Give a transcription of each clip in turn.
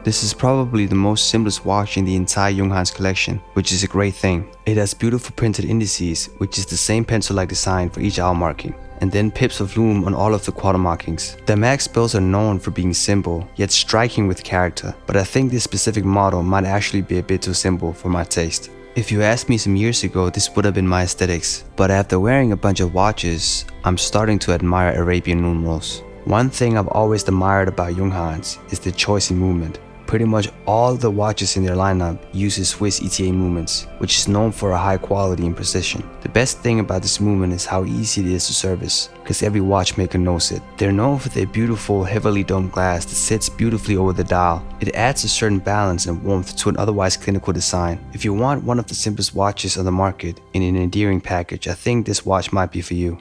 This is probably the most simplest watch in the entire Junghans collection, which is a great thing. It has beautiful printed indices, which is the same pencil-like design for each hour marking, and then pips of lume on all of the quarter markings. The mag spells are known for being simple, yet striking with character, but I think this specific model might actually be a bit too simple for my taste. If you asked me some years ago, this would have been my aesthetics, but after wearing a bunch of watches, I'm starting to admire Arabian numerals. One thing I've always admired about Junghans is the choice in movement. Pretty much all the watches in their lineup uses Swiss ETA movements, which is known for a high quality and precision. The best thing about this movement is how easy it is to service, because every watchmaker knows it. They're known for their beautiful, heavily domed glass that sits beautifully over the dial. It adds a certain balance and warmth to an otherwise clinical design. If you want one of the simplest watches on the market in an endearing package, I think this watch might be for you.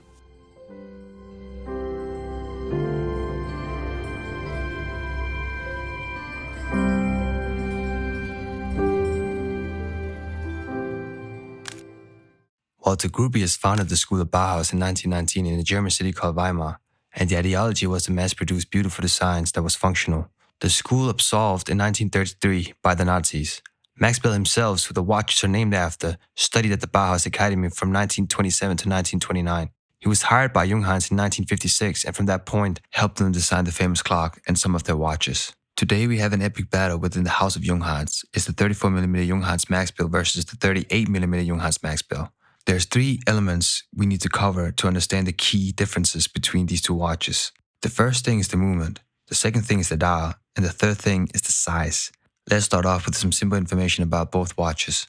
Walter Gropius founded the School of Bauhaus in 1919 in a German city called Weimar, and the ideology was to mass-produce beautiful designs that was functional. The school absolved in 1933 by the Nazis. Max Bell himself, who the watches are named after, studied at the Bauhaus Academy from 1927 to 1929. He was hired by Junghans in 1956 and from that point helped them design the famous clock and some of their watches. Today we have an epic battle within the house of Junghans. It's the 34mm Junghans Max Bell versus the 38mm Junghans Max Bell. There's three elements we need to cover to understand the key differences between these two watches. The first thing is the movement, the second thing is the dial, and the third thing is the size. Let's start off with some simple information about both watches.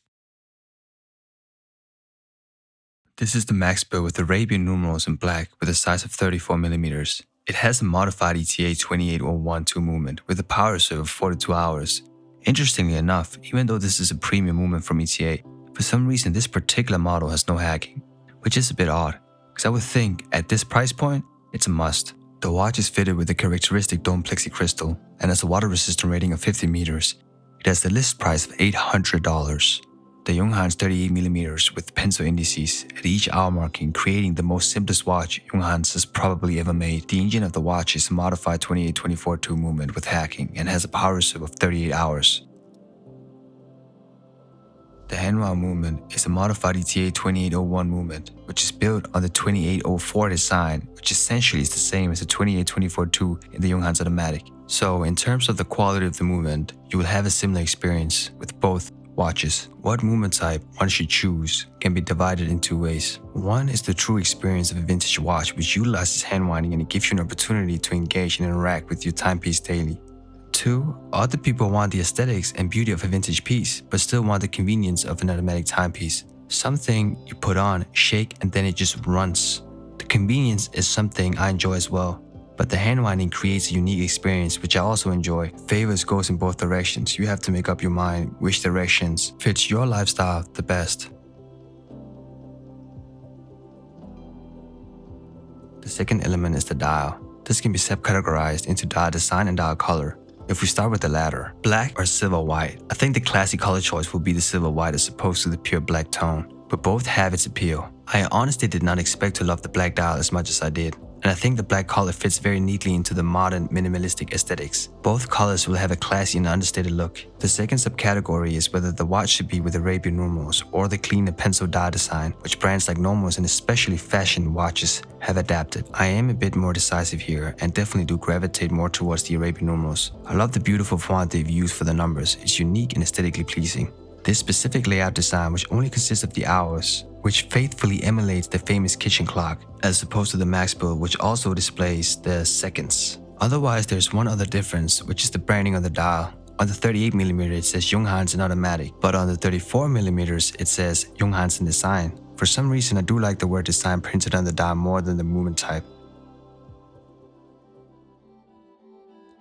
This is the Max Bell with Arabian numerals in black with a size of 34mm. It has a modified ETA 28012 movement with a power reserve of 42 hours. Interestingly enough, even though this is a premium movement from ETA, for some reason this particular model has no hacking, which is a bit odd, because I would think at this price point, it's a must. The watch is fitted with the characteristic dome plexi crystal and has a water resistant rating of 50 meters. It has the list price of $800. The Junghans 38mm with pencil indices at each hour marking, creating the most simplest watch Junghans has probably ever made. The engine of the watch is a modified 28-24-2 movement with hacking and has a power reserve of 38 hours. The hand-wound movement is a modified ETA 2801 movement, which is built on the 2804 design, which essentially is the same as the 28-24-2 in the Junghans automatic. So in terms of the quality of the movement, you will have a similar experience with both watches. What movement type one should choose can be divided in two ways. One is the true experience of a vintage watch, which utilizes hand winding and it gives you an opportunity to engage and interact with your timepiece daily. Two, other people want the aesthetics and beauty of a vintage piece, but still want the convenience of an automatic timepiece. Something you put on, shake, and then it just runs. The convenience is something I enjoy as well, but the hand winding creates a unique experience which I also enjoy. Favors goes in both directions. You have to make up your mind which directions fits your lifestyle the best. The second element is the dial. This can be subcategorized into dial design and dial color. If we start with the latter, black or silver white, I think the classic color choice will be the silver white as opposed to the pure black tone, but both have its appeal. I honestly did not expect to love the black dial as much as I did, and I think the black color fits very neatly into the modern minimalistic aesthetics. Both colors will have a classy and understated look. The second subcategory is whether the watch should be with Arabian numerals or the cleaner pencil dial design, which brands like Nomos and especially fashion watches have adapted. I am a bit more decisive here and definitely do gravitate more towards the Arabian numerals. I love the beautiful font they've used for the numbers. It's unique and aesthetically pleasing. This specific layout design, which only consists of the hours, which faithfully emulates the famous kitchen clock, as opposed to the Max Bell, which also displays the seconds. Otherwise, there's one other difference, which is the branding on the dial. On the 38mm it says Junghans in automatic, but on the 34mm it says Junghans in design. For some reason I do like the word design printed on the dial more than the movement type.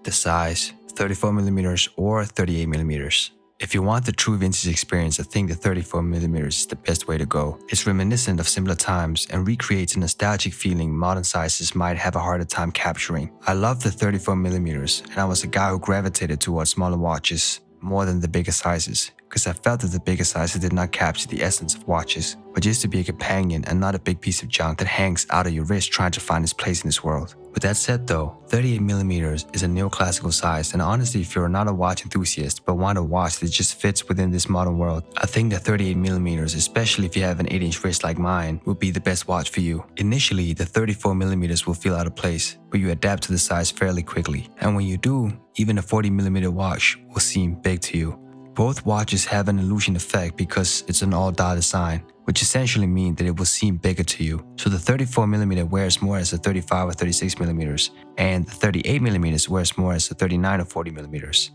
The size, 34mm or 38mm. If you want the true vintage experience, I think the 34mm is the best way to go. It's reminiscent of simpler times and recreates a nostalgic feeling modern sizes might have a harder time capturing. I love the 34mm and I was a guy who gravitated towards smaller watches more than the bigger sizes. because I felt that the bigger sizes did not capture the essence of watches, but just to be a companion and not a big piece of junk that hangs out of your wrist trying to find its place in this world. With that said though, 38mm is a neoclassical size, and honestly if you're not a watch enthusiast but want a watch that just fits within this modern world, I think that 38mm, especially if you have an 8-inch wrist like mine, will be the best watch for you. Initially, the 34mm will feel out of place, but you adapt to the size fairly quickly, and when you do, even a 40mm watch will seem big to you. Both watches have an illusion effect because it's an all-dial design, which essentially means that it will seem bigger to you. So the 34mm wears more as a 35 or 36mm, and the 38mm wears more as a 39 or 40mm.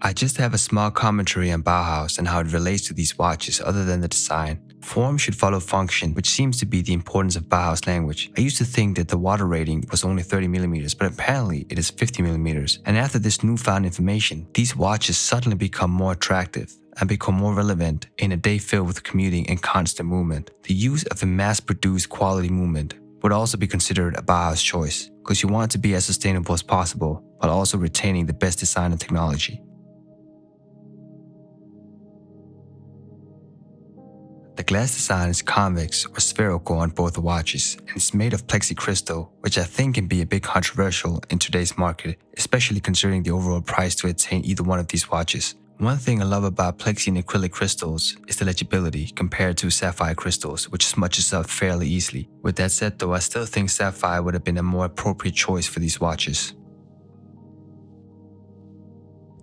I just have a small commentary on Bauhaus and how it relates to these watches other than the design. Form should follow function, which seems to be the importance of Bauhaus language. I used to think that the water rating was only 30mm, but apparently it is 50mm. And after this newfound information, these watches suddenly become more attractive and become more relevant in a day filled with commuting and constant movement. The use of a mass-produced quality movement would also be considered a Bauhaus choice, because you want to be as sustainable as possible while also retaining the best design and technology. The glass design is convex or spherical on both watches, and it's made of plexicrystal, which I think can be a bit controversial in today's market, especially considering the overall price to attain either one of these watches. One thing I love about plexi and acrylic crystals is the legibility compared to sapphire crystals, which smudges up fairly easily. With that said though, I still think sapphire would have been a more appropriate choice for these watches.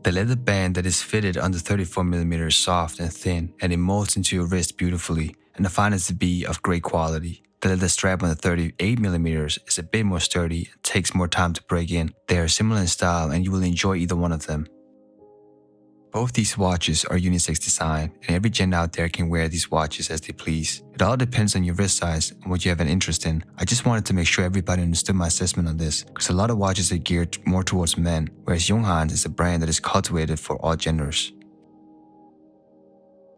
The leather band that is fitted on the 34mm is soft and thin, and it molds into your wrist beautifully, and I find it to be of great quality. The leather strap on the 38mm is a bit more sturdy and takes more time to break in. They are similar in style and you will enjoy either one of them. Both these watches are unisex design, and every gent out there can wear these watches as they please. It all depends on your wrist size and what you have an interest in. I just wanted to make sure everybody understood my assessment on this, because a lot of watches are geared more towards men, whereas Junghans is a brand that is cultivated for all genders.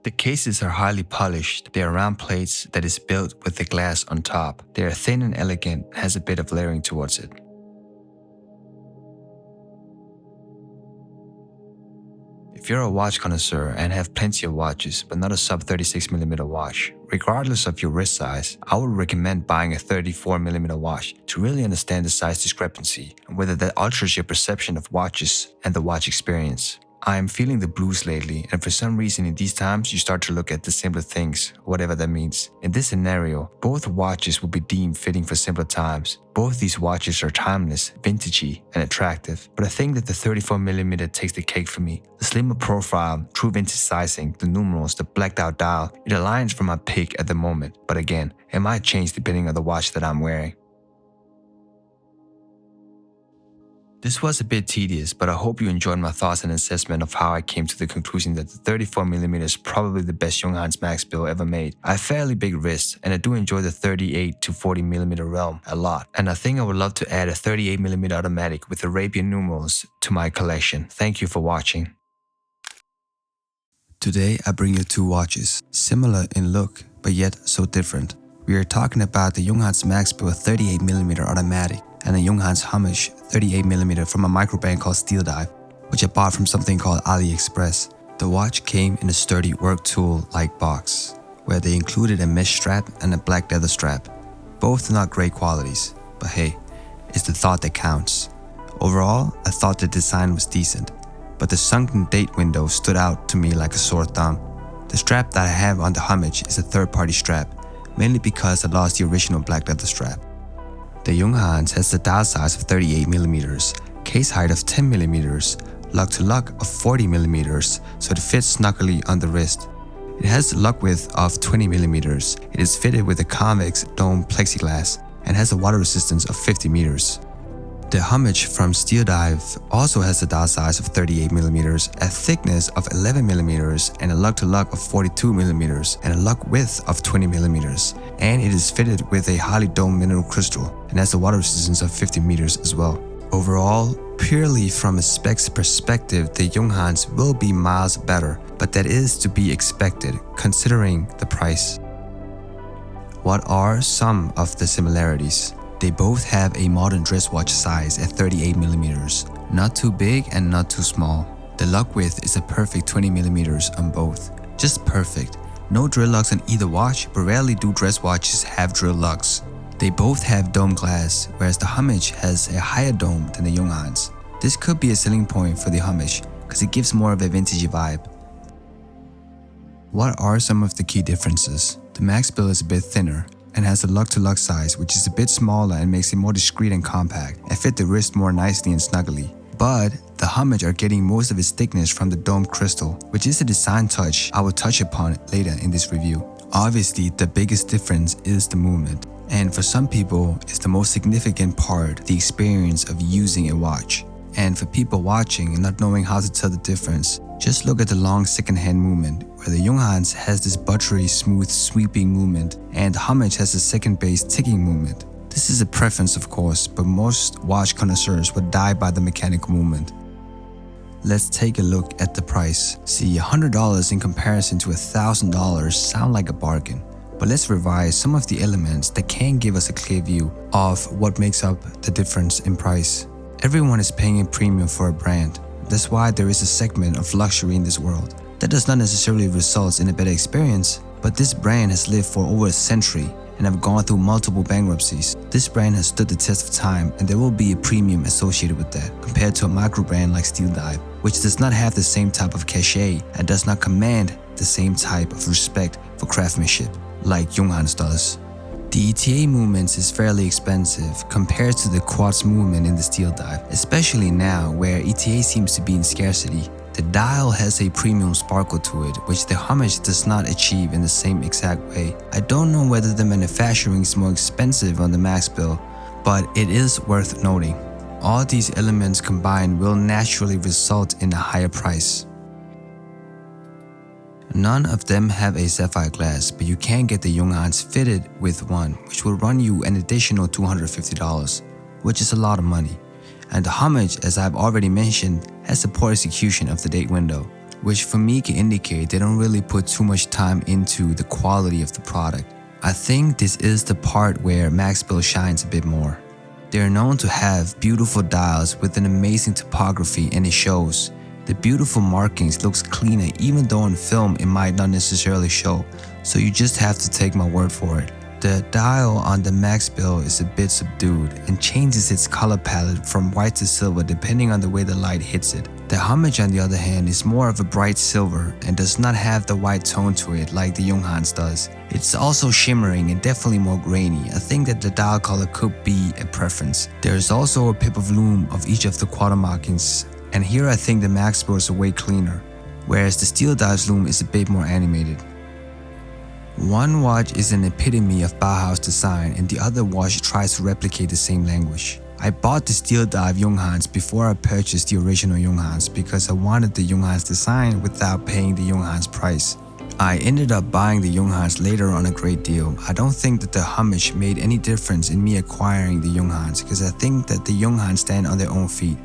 The cases are highly polished. They are round plates that is built with the glass on top. They are thin and elegant and has a bit of layering towards it. If you're a watch connoisseur and have plenty of watches, but not a sub 36mm watch, regardless of your wrist size, I would recommend buying a 34mm watch to really understand the size discrepancy and whether that alters your perception of watches and the watch experience. I am feeling the blues lately, and for some reason in these times you start to look at the simpler things, whatever that means. In this scenario, both watches will be deemed fitting for simpler times. Both these watches are timeless, vintagey, and attractive, but I think that the 34mm takes the cake for me. The slimmer profile, true vintage sizing, the numerals, the blacked out dial, it aligns for my pick at the moment, but again, it might change depending on the watch that I'm wearing. This was a bit tedious, but I hope you enjoyed my thoughts and assessment of how I came to the conclusion that the 34mm is probably the best Junghans Max bill ever made. I have fairly big wrists, and I do enjoy the 38 to 40mm realm a lot, and I think I would love to add a 38mm automatic with Arabian numerals to my collection. Thank you for watching. Today I bring you two watches, similar in look, but yet so different. We are talking about the Junghans Max bill 38mm automatic, and a Junghans Homage 38mm from a microband called Steel Dive, which I bought from something called AliExpress. The watch came in a sturdy work tool-like box, where they included a mesh strap and a black leather strap. Both not great qualities, but hey, it's the thought that counts. Overall, I thought the design was decent, but the sunken date window stood out to me like a sore thumb. The strap that I have on the Homage is a third-party strap, mainly because I lost the original black leather strap. The Junghans has the dial size of 38mm, case height of 10mm, lug to lug of 40mm, so it fits snugly on the wrist. It has a lug width of 20mm. It is fitted with a convex dome plexiglass and has a water resistance of 50 meters. The Homage from Steel Dive also has a dial size of 38mm, a thickness of 11mm, and a lug to lug of 42mm, and a lug width of 20mm. And it is fitted with a highly domed mineral crystal and has a water resistance of 50 meters as well. Overall, purely from a specs perspective, the Junghans will be miles better, but that is to be expected considering the price. What are some of the similarities? They both have a modern dress watch size at 38mm, not too big and not too small. The lug width is a perfect 20mm on both, just perfect. No drill lugs on either watch, but rarely do dress watches have drill lugs. They both have dome glass, whereas the Homage has a higher dome than the Junghans. This could be a selling point for the Homage, because it gives more of a vintagey vibe. What are some of the key differences? The max bill is a bit thinner and has a lug-to-lug size which is a bit smaller and makes it more discreet and compact and fit the wrist more nicely and snugly. But the Homage are getting most of its thickness from the domed crystal, which is a design touch I will touch upon later in this review. Obviously, the biggest difference is the movement, and for some people, it's the most significant part, the experience of using a watch. And for people watching and not knowing how to tell the difference, just look at the long second-hand movement, where the Junghans has this buttery, smooth, sweeping movement, and the Homage has a second-base ticking movement. This is a preference, of course, but most watch connoisseurs would die by the mechanical movement. Let's take a look at the price. See, $100 in comparison to $1,000 sound like a bargain. But let's revise some of the elements that can give us a clear view of what makes up the difference in price. Everyone is paying a premium for a brand. That's why there is a segment of luxury in this world. That does not necessarily result in a better experience, but this brand has lived for over a century and have gone through multiple bankruptcies. This brand has stood the test of time, and there will be a premium associated with that, compared to a micro brand like Steel Dive, which does not have the same type of cachet and does not command the same type of respect for craftsmanship like Junghans does. The ETA movements is fairly expensive compared to the quartz movement in the Steel Dive, especially now where ETA seems to be in scarcity. The dial has a premium sparkle to it, which the Homage does not achieve in the same exact way. I don't know whether the manufacturing is more expensive on the max bill, but it is worth noting. All these elements combined will naturally result in a higher price. None of them have a sapphire glass, but you can get the Junghans fitted with one, which will run you an additional $250, which is a lot of money. And the Homage, as I've already mentioned, has a poor execution of the date window, which for me can indicate they don't really put too much time into the quality of the product. I think this is the part where Max Bill shines a bit more. They are known to have beautiful dials with an amazing topography, and it shows. The beautiful markings looks cleaner even though on film it might not necessarily show, so you just have to take my word for it. The dial on the Max Bill is a bit subdued and changes its color palette from white to silver depending on the way the light hits it. The Homage on the other hand is more of a bright silver and does not have the white tone to it like the Junghans does. It's also shimmering and definitely more grainy. I think that the dial color could be a preference. There is also a pip of lume of each of the quarter markings, and here I think the Max Bill is way cleaner, whereas the Steel Dive's lume is a bit more animated. One watch is an epitome of Bauhaus design and the other watch tries to replicate the same language. I bought the Steel Dive Junghans before I purchased the original Junghans because I wanted the Junghans design without paying the Junghans price. I ended up buying the Junghans later on a great deal. I don't think that the Homage made any difference in me acquiring the Junghans because I think that the Junghans stand on their own feet.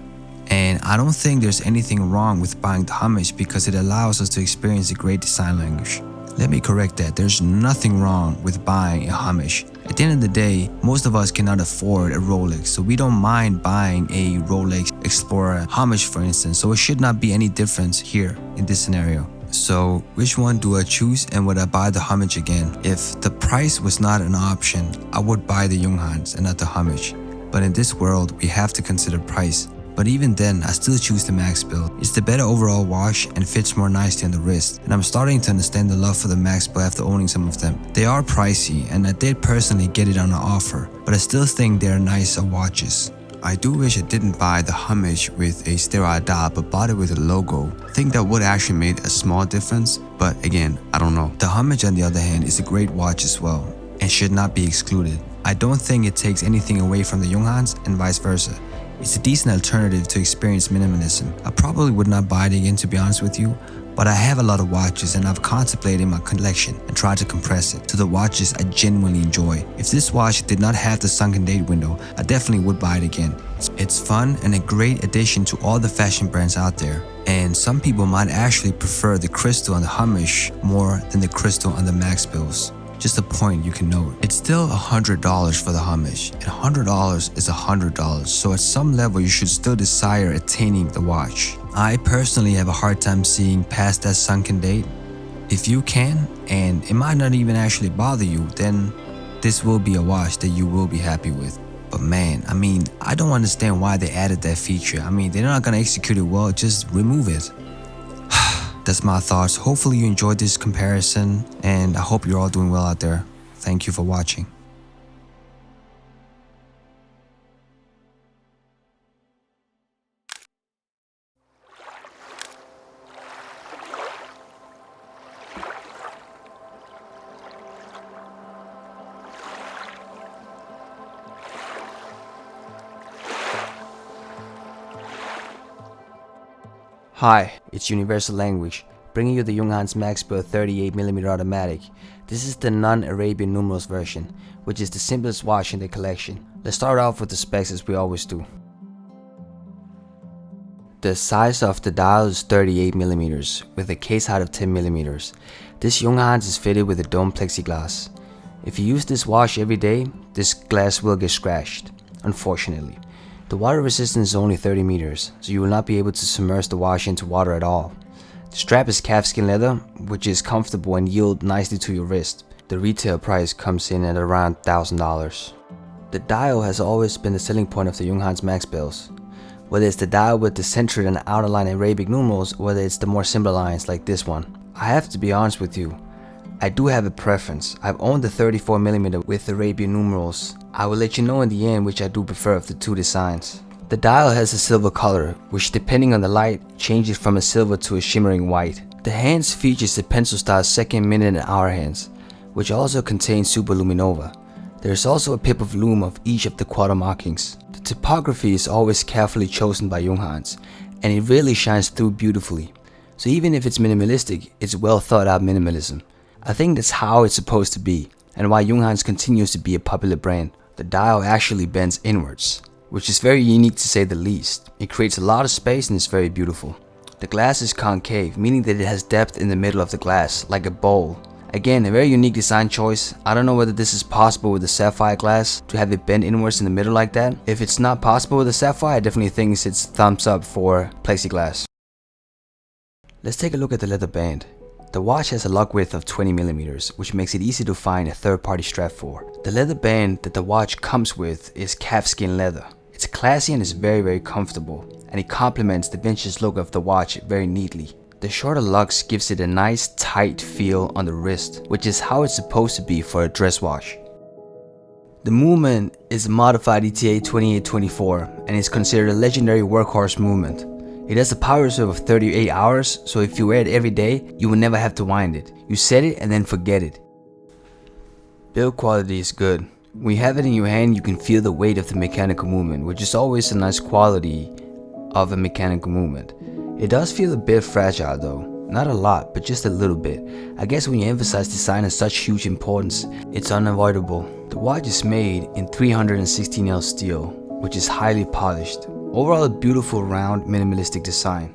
And I don't think there's anything wrong with buying the Homage because it allows us to experience a great design language. Let me correct that, there's nothing wrong with buying a Homage. At the end of the day, most of us cannot afford a Rolex, so we don't mind buying a Rolex Explorer Homage for instance, so it should not be any difference here in this scenario. So which one do I choose and would I buy the Homage again? If the price was not an option, I would buy the Junghans and not the Homage. But in this world, we have to consider price. But even then, I still choose the Max Bill. It's the better overall watch and fits more nicely on the wrist. And I'm starting to understand the love for the Max Bill after owning some of them. They are pricey and I did personally get it on an offer, but I still think they're nicer watches. I do wish I didn't buy the Homage with a sterile dial but bought it with a logo. I think that would actually made a small difference, but again, I don't know. The Homage on the other hand is a great watch as well and should not be excluded. I don't think it takes anything away from the Junghans and vice versa. It's a decent alternative to experience minimalism. I probably would not buy it again to be honest with you, but I have a lot of watches and I've contemplated my collection and tried to compress it to the watches I genuinely enjoy. If this watch did not have the sunken date window, I definitely would buy it again. It's fun and a great addition to all the fashion brands out there. And some people might actually prefer the crystal on the Homage more than the crystal on the Max Bills. Just a point you can note. It's still $100 for the homage, and $100 is $100, so at some level you should still desire attaining the watch. I personally have a hard time seeing past that sunken date. If you can, and it might not even actually bother you, then this will be a watch that you will be happy with. But man, I don't understand why they added that feature. They're not gonna execute it well, just remove it. That's my thoughts. Hopefully you enjoyed this comparison, and I hope you're all doing well out there. Thank you for watching. Hi, it's Universal Language, bringing you the Junghans Maxwell 38mm automatic. This is the non-Arabian numerals version, which is the simplest watch in the collection. Let's start off with the specs as we always do. The size of the dial is 38mm, with a case height of 10mm. This Junghans is fitted with a dome plexiglass. If you use this watch every day, this glass will get scratched, unfortunately. The water resistance is only 30 meters, so you will not be able to submerge the watch into water at all. The strap is calfskin leather, which is comfortable and yield nicely to your wrist. The retail price comes in at around $1,000. The dial has always been the selling point of the Junghans Max bells. Whether it's the dial with the centered and outer line Arabic numerals, whether it's the more simple lines like this one. I have to be honest with you, I do have a preference. I've owned the 34mm with Arabian numerals. I will let you know in the end which I do prefer of the two designs. The dial has a silver color, which depending on the light, changes from a silver to a shimmering white. The hands features the pencil style second, minute and hour hands, which also contains superluminova. There is also a pip of lume of each of the quarter markings. The typography is always carefully chosen by Junghans, and it really shines through beautifully. So even if it's minimalistic, it's well thought out minimalism. I think that's how it's supposed to be, and why Junghans continues to be a popular brand. The dial actually bends inwards, which is very unique to say the least. It creates a lot of space and is very beautiful. The glass is concave, meaning that it has depth in the middle of the glass, like a bowl. Again, a very unique design choice. I don't know whether this is possible with the sapphire glass, to have it bend inwards in the middle like that. If it's not possible with the sapphire, I definitely think it's thumbs up for plexiglass. Let's take a look at the leather band. The watch has a lock width of 20mm, which makes it easy to find a third-party strap for. The leather band that the watch comes with is calfskin leather. It's classy and is very comfortable, and it complements the vintage look of the watch very neatly. The shorter locks gives it a nice tight feel on the wrist, which is how it's supposed to be for a dress watch. The movement is a modified ETA 2824 and is considered a legendary workhorse movement. It has a power reserve of 38 hours, so if you wear it every day, you will never have to wind it. You set it and then forget it. Build quality is good. When you have it in your hand, you can feel the weight of the mechanical movement, which is always a nice quality of a mechanical movement. It does feel a bit fragile though. Not a lot, but just a little bit. I guess when you emphasize design and such huge importance, it's unavoidable. The watch is made in 316L steel, which is highly polished. Overall a beautiful round minimalistic design.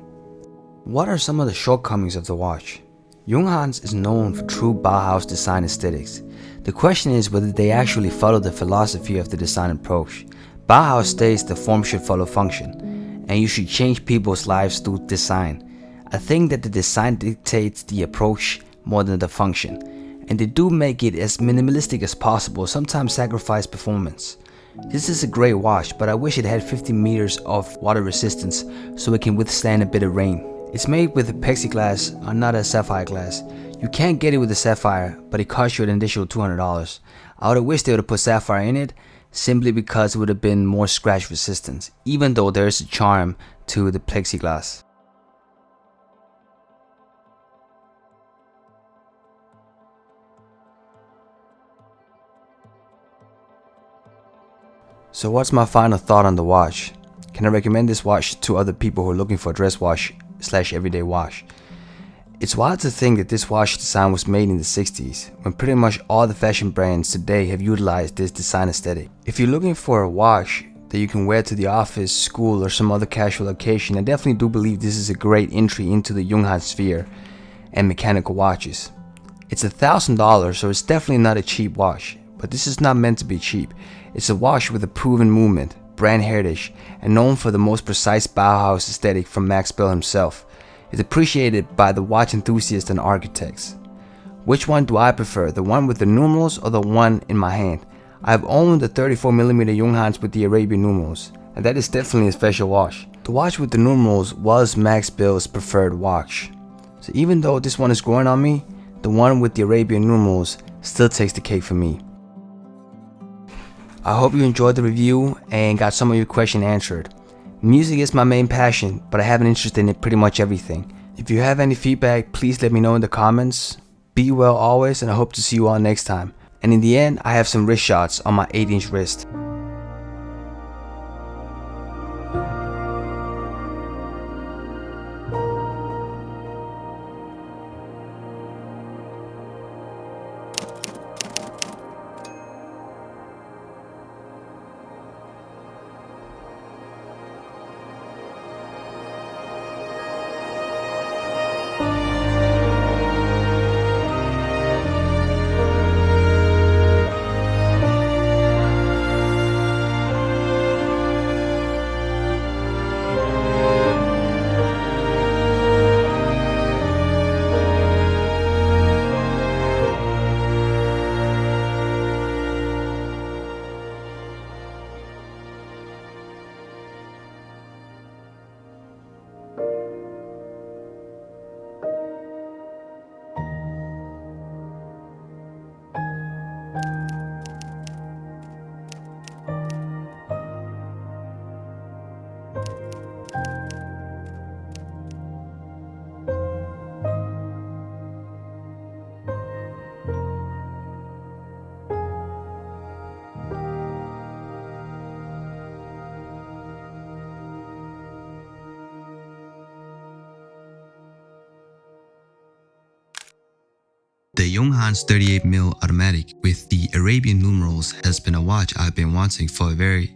What are some of the shortcomings of the watch? Junghans is known for true Bauhaus design aesthetics. The question is whether they actually follow the philosophy of the design approach. Bauhaus states the form should follow function, and you should change people's lives through design. I think that the design dictates the approach more than the function, and they do make it as minimalistic as possible, sometimes sacrifice performance. This is a great watch, but I wish it had 50 meters of water resistance so it can withstand a bit of rain. It's made with a plexiglass and not a sapphire glass. You can't get it with a sapphire, but it costs you an additional $200. I would have wished they would have put sapphire in it, simply because it would have been more scratch resistance, even though there is a charm to the plexiglass. So what's my final thought on the watch? Can I recommend this watch to other people who are looking for a dress watch / everyday watch? It's wild to think that this watch design was made in the 60s, when pretty much all the fashion brands today have utilized this design aesthetic. If you're looking for a watch that you can wear to the office, school, or some other casual occasion, I definitely do believe this is a great entry into the Junghans sphere and mechanical watches. It's $1,000, so it's definitely not a cheap watch. But this is not meant to be cheap. It's a watch with a proven movement, brand heritage, and known for the most precise Bauhaus aesthetic from Max Bill himself. It's appreciated by the watch enthusiasts and architects. Which one do I prefer, the one with the numerals or the one in my hand? I've owned the 34mm Junghans with the Arabian numerals, and that is definitely a special watch. The watch with the numerals was Max Bill's preferred watch. So even though this one is growing on me, the one with the Arabian numerals still takes the cake for me. I hope you enjoyed the review and got some of your questions answered. Music is my main passion, but I have an interest in pretty much everything. If you have any feedback, please let me know in the comments. Be well always, and I hope to see you all next time. And in the end, I have some wrist shots on my 8-inch wrist. The Junghans 38mm automatic with the Arabian numerals has been a watch I've been wanting for a very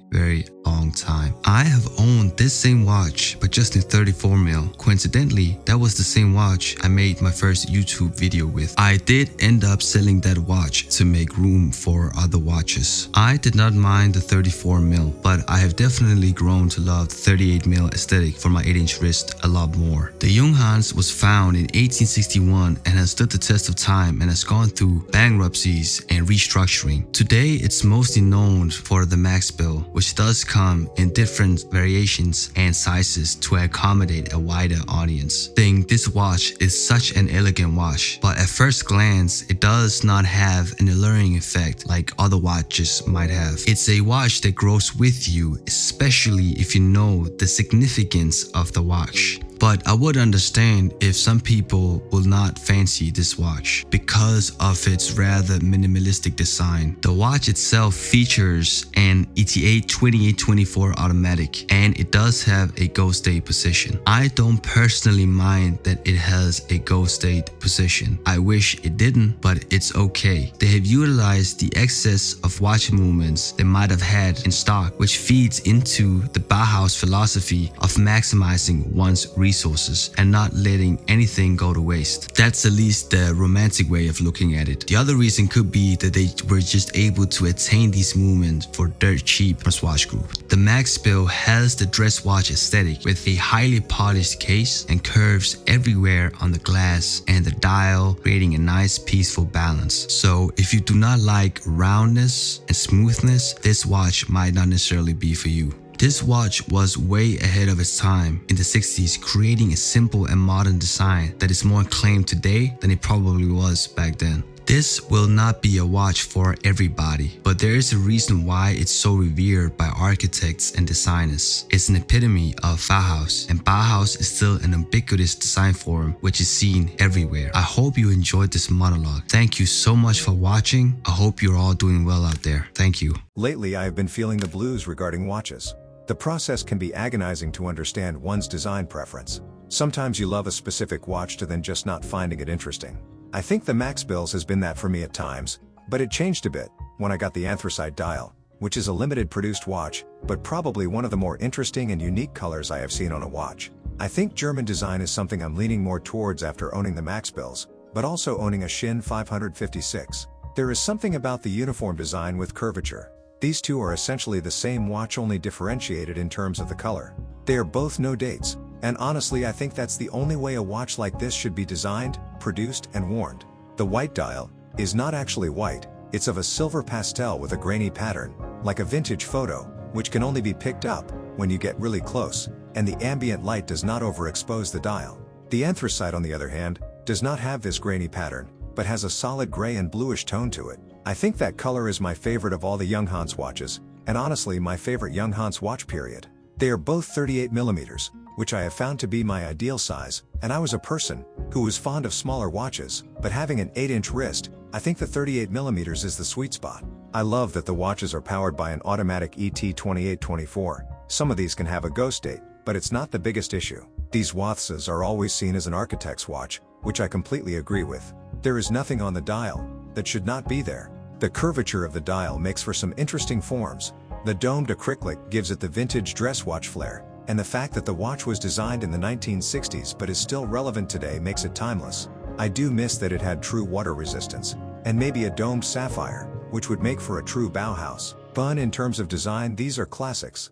long time. I have owned this same watch, but just in 34mm. Coincidentally, that was the same watch I made my first YouTube video with. I did end up selling that watch to make room for other watches. I did not mind the 34mm, but I have definitely grown to love the 38mm aesthetic for my 8-inch wrist a lot more. The Junghans was found in 1861 and has stood the test of time and has gone through bankruptcies and restructuring. Today, it's mostly known for the Max Bill, which does come in different variations and sizes to accommodate a wider audience. I think this watch is such an elegant watch, but at first glance, it does not have an alluring effect like other watches might have. It's a watch that grows with you, especially if you know the significance of the watch. But I would understand if some people will not fancy this watch because of its rather minimalistic design. The watch itself features an ETA 2824 automatic, and it does have a go state position. I don't personally mind that it has a go state position. I wish it didn't, but it's okay. They have utilized the excess of watch movements they might have had in stock, which feeds into the Bauhaus philosophy of maximizing one's resources and not letting anything go to waste. That's at least the romantic way of looking at it. The other reason could be that they were just able to attain these movements for dirt cheap from Swatch Group. The Max Bill has the dress watch aesthetic with a highly polished case and curves everywhere on the glass and the dial, creating a nice peaceful balance. So if you do not like roundness and smoothness, this watch might not necessarily be for you. This watch was way ahead of its time in the 60s, creating a simple and modern design that is more acclaimed today than it probably was back then. This will not be a watch for everybody, but there is a reason why it's so revered by architects and designers. It's an epitome of Bauhaus, and Bauhaus is still an ubiquitous design form which is seen everywhere. I hope you enjoyed this monologue. Thank you so much for watching. I hope you're all doing well out there. Thank you. Lately, I have been feeling the blues regarding watches. The process can be agonizing to understand one's design preference. Sometimes you love a specific watch to then just not finding it interesting. I think the Max Bills has been that for me at times, but it changed a bit when I got the anthracite dial, which is a limited produced watch, but probably one of the more interesting and unique colors I have seen on a watch. I think German design is something I'm leaning more towards after owning the Max Bills, but also owning a Shin 556. There is something about the uniform design with curvature. These two are essentially the same watch, only differentiated in terms of the color. They are both no dates, and honestly I think that's the only way a watch like this should be designed, produced, and worn. The white dial is not actually white, it's of a silver pastel with a grainy pattern, like a vintage photo, which can only be picked up when you get really close, and the ambient light does not overexpose the dial. The anthracite, on the other hand, does not have this grainy pattern, but has a solid gray and bluish tone to it. I think that color is my favorite of all the Junghans watches, and honestly my favorite Junghans watch period. They are both 38mm, which I have found to be my ideal size, and I was a person who was fond of smaller watches, but having an 8-inch wrist, I think the 38mm is the sweet spot. I love that the watches are powered by an automatic ET2824. Some of these can have a ghost date, but it's not the biggest issue. These watches are always seen as an architect's watch, which I completely agree with. There is nothing on the dial that should not be there. The curvature of the dial makes for some interesting forms. The domed acrylic gives it the vintage dress watch flair, and the fact that the watch was designed in the 1960s but is still relevant today makes it timeless. I do miss that it had true water resistance, and maybe a domed sapphire, which would make for a true Bauhaus. But in terms of design, these are classics.